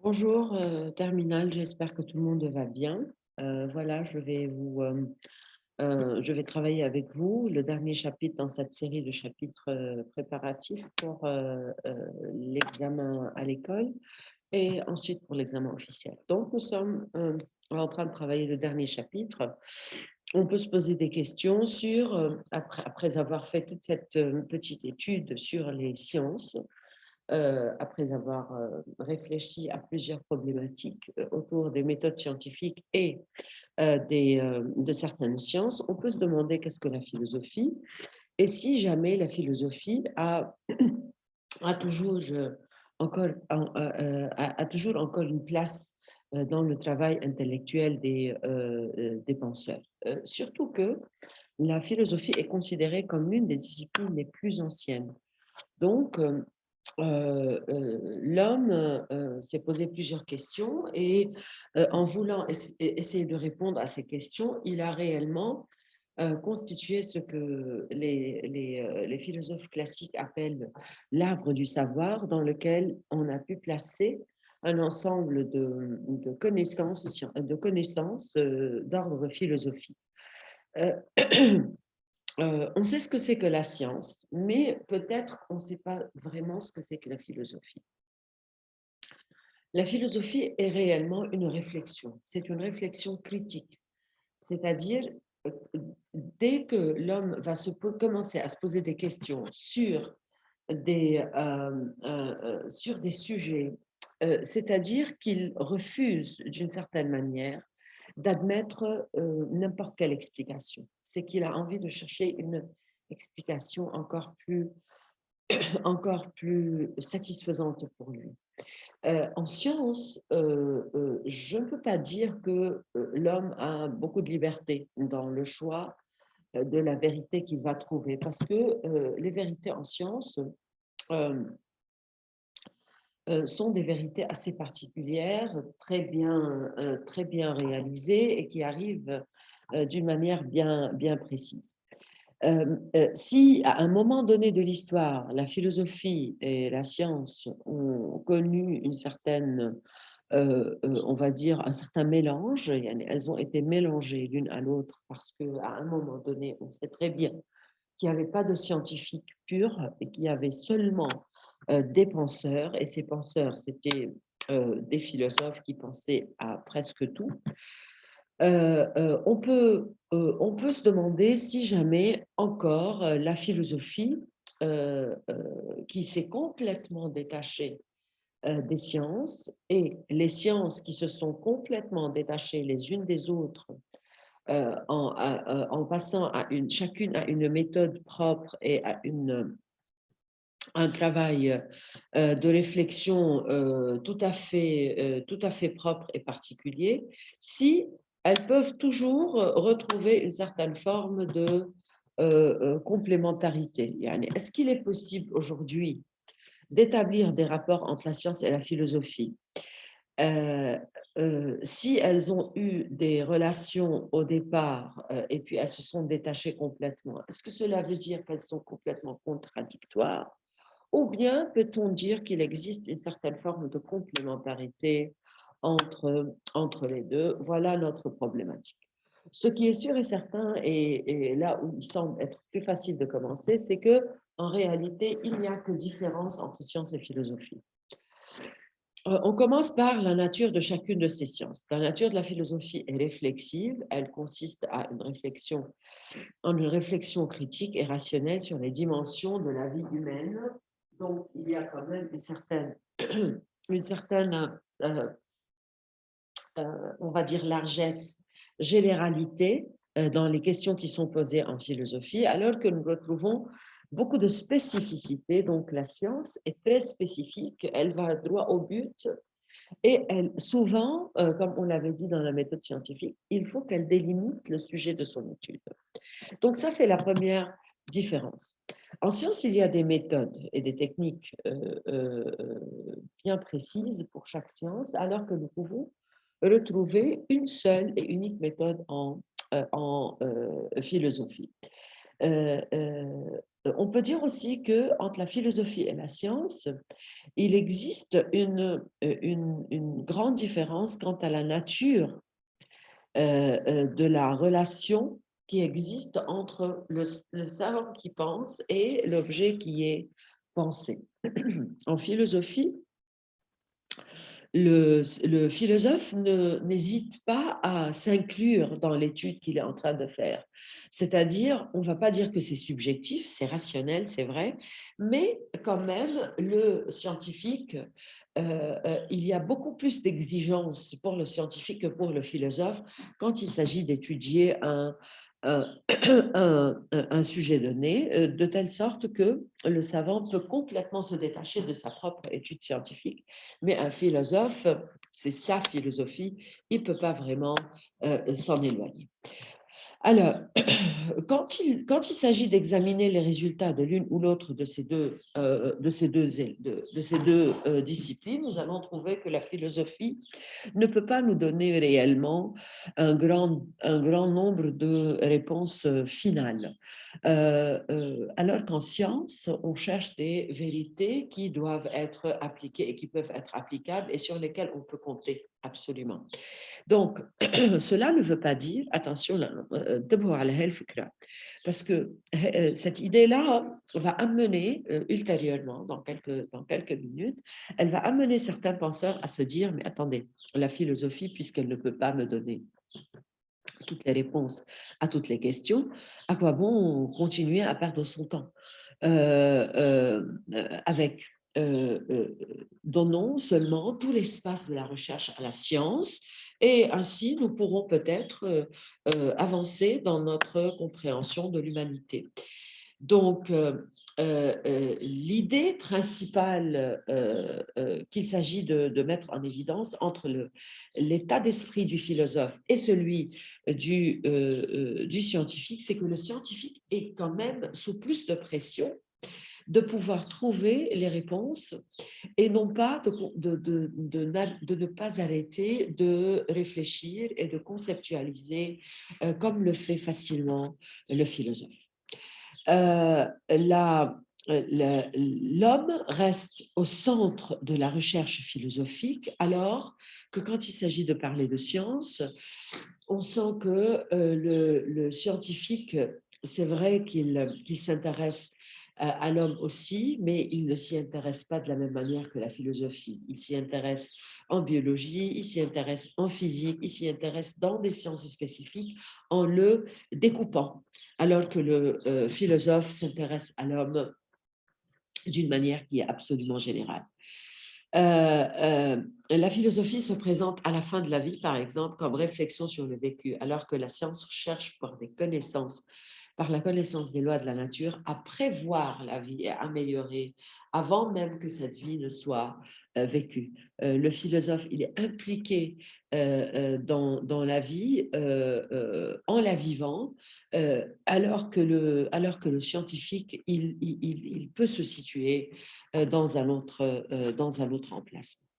Bonjour, terminale, j'espère que tout le monde va bien. Voilà, je vais travailler avec vous le dernier chapitre dans cette série de chapitres préparatifs pour l'examen à l'école et ensuite pour l'examen officiel. Donc, nous sommes en train de travailler le dernier chapitre. On peut se poser des questions sur, après avoir fait toute cette petite étude sur les sciences, après avoir réfléchi à plusieurs problématiques autour des méthodes scientifiques et de certaines sciences, on peut se demander qu'est-ce que la philosophie et si jamais la philosophie a toujours, a toujours encore une place dans le travail intellectuel des penseurs. Surtout que la philosophie est considérée comme l'une des disciplines les plus anciennes. Donc, l'homme s'est posé plusieurs questions et en voulant essayer de répondre à ces questions, il a réellement constitué ce que les philosophes classiques appellent l'arbre du savoir, dans lequel on a pu placer un ensemble de connaissances d'ordre philosophique. Euh, on sait ce que c'est que la science, mais peut-être on ne sait pas vraiment ce que c'est que la philosophie. La philosophie est réellement une réflexion, c'est une réflexion critique, c'est-à-dire euh, dès que l'homme va commencer à se poser des questions sur des sujets, c'est-à-dire qu'il refuse d'une certaine manière d'admettre n'importe quelle explication. C'est qu'il a envie de chercher une explication encore plus satisfaisante pour lui. En science, je ne peux pas dire que l'homme a beaucoup de liberté dans le choix de la vérité qu'il va trouver, parce que les vérités en science euh, sont des vérités assez particulières, très bien réalisées et qui arrivent d'une manière bien précise. Si à un moment donné de l'histoire, la philosophie et la science ont connu une certaine, on va dire, un certain mélange, elles ont été mélangées l'une à l'autre parce qu'à un moment donné, on sait très bien qu'il n'y avait pas de scientifiques purs et qu'il y avait seulement des penseurs, et ces penseurs, c'était des philosophes qui pensaient à presque tout. On peut se demander si jamais encore la philosophie, qui s'est complètement détachée des sciences, et les sciences qui se sont complètement détachées les unes des autres en passant chacune à une méthode propre et à un travail de réflexion tout à fait propre et particulier, si elles peuvent toujours retrouver une certaine forme de complémentarité. Est-ce qu'il est possible aujourd'hui d'établir des rapports entre la science et la philosophie si elles ont eu des relations au départ et puis elles se sont détachées complètement, est-ce que cela veut dire qu'elles sont complètement contradictoires? Ou bien peut-on dire qu'il existe une certaine forme de complémentarité entre les deux? Voilà notre problématique. Ce qui est sûr et certain, et là où il semble être plus facile de commencer, c'est que en réalité, il n'y a que différence entre science et philosophie. On commence par la nature de chacune de ces sciences. La nature de la philosophie est réflexive, elle consiste en une réflexion critique et rationnelle sur les dimensions de la vie humaine. Donc, il y a quand même une certaine on va dire, largesse, généralité dans les questions qui sont posées en philosophie, alors que nous retrouvons beaucoup de spécificité. Donc, la science est très spécifique, elle va droit au but et elle, souvent, comme on l'avait dit dans la méthode scientifique, il faut qu'elle délimite le sujet de son étude. Donc ça, c'est la première différence. En science, il y a des méthodes et des techniques bien précises pour chaque science, alors que nous pouvons retrouver une seule et unique méthode en philosophie. on peut dire aussi qu'entre la philosophie et la science, il existe une grande différence quant à la nature de la relation qui existe entre le savant qui pense et l'objet qui est pensé. En philosophie, le philosophe n'hésite pas à s'inclure dans l'étude qu'il est en train de faire. C'est-à-dire, on ne va pas dire que c'est subjectif, c'est rationnel, c'est vrai, mais quand même, le scientifique, il y a beaucoup plus d'exigences pour le scientifique que pour le philosophe quand il s'agit d'étudier un, un sujet donné, de telle sorte que le savant peut complètement se détacher de sa propre étude scientifique, mais un philosophe, c'est sa philosophie, il ne peut pas vraiment s'en éloigner. Alors, quand il s'agit d'examiner les résultats de l'une ou l'autre de ces deux disciplines, nous allons trouver que la philosophie ne peut pas nous donner réellement un grand nombre de réponses finales. Alors qu'en science, on cherche des vérités qui doivent être appliquées et qui peuvent être applicables et sur lesquelles on peut compter absolument. Donc, cela ne veut pas dire, attention, parce que cette idée-là va amener ultérieurement, dans quelques minutes, elle va amener certains penseurs à se dire, mais attendez, la philosophie, puisqu'elle ne peut pas me donner toutes les réponses à toutes les questions, à quoi bon continuer à perdre son temps avec donnons seulement tout l'espace de la recherche à la science et ainsi nous pourrons peut-être avancer dans notre compréhension de l'humanité. Donc, l'idée principale qu'il s'agit de mettre en évidence entre l'état d'esprit du philosophe et celui du scientifique, c'est que le scientifique est quand même sous plus de pression de pouvoir trouver les réponses et non pas de ne pas arrêter de réfléchir et de conceptualiser comme le fait facilement le philosophe. L'homme reste au centre de la recherche philosophique, alors que quand il s'agit de parler de science, on sent que le scientifique, c'est vrai qu'il s'intéresse à l'homme aussi, mais il ne s'y intéresse pas de la même manière que la philosophie. Il s'y intéresse en biologie, il s'y intéresse en physique, il s'y intéresse dans des sciences spécifiques en le découpant, alors que le philosophe s'intéresse à l'homme d'une manière qui est absolument générale. La philosophie se présente à la fin de la vie, par exemple, comme réflexion sur le vécu, alors que la science cherche par des connaissances, par la connaissance des lois de la nature, à prévoir la vie et à améliorer avant même que cette vie ne soit vécue. Le philosophe, il est impliqué dans la vie en la vivant, alors que le scientifique, il peut se situer dans un autre emplacement.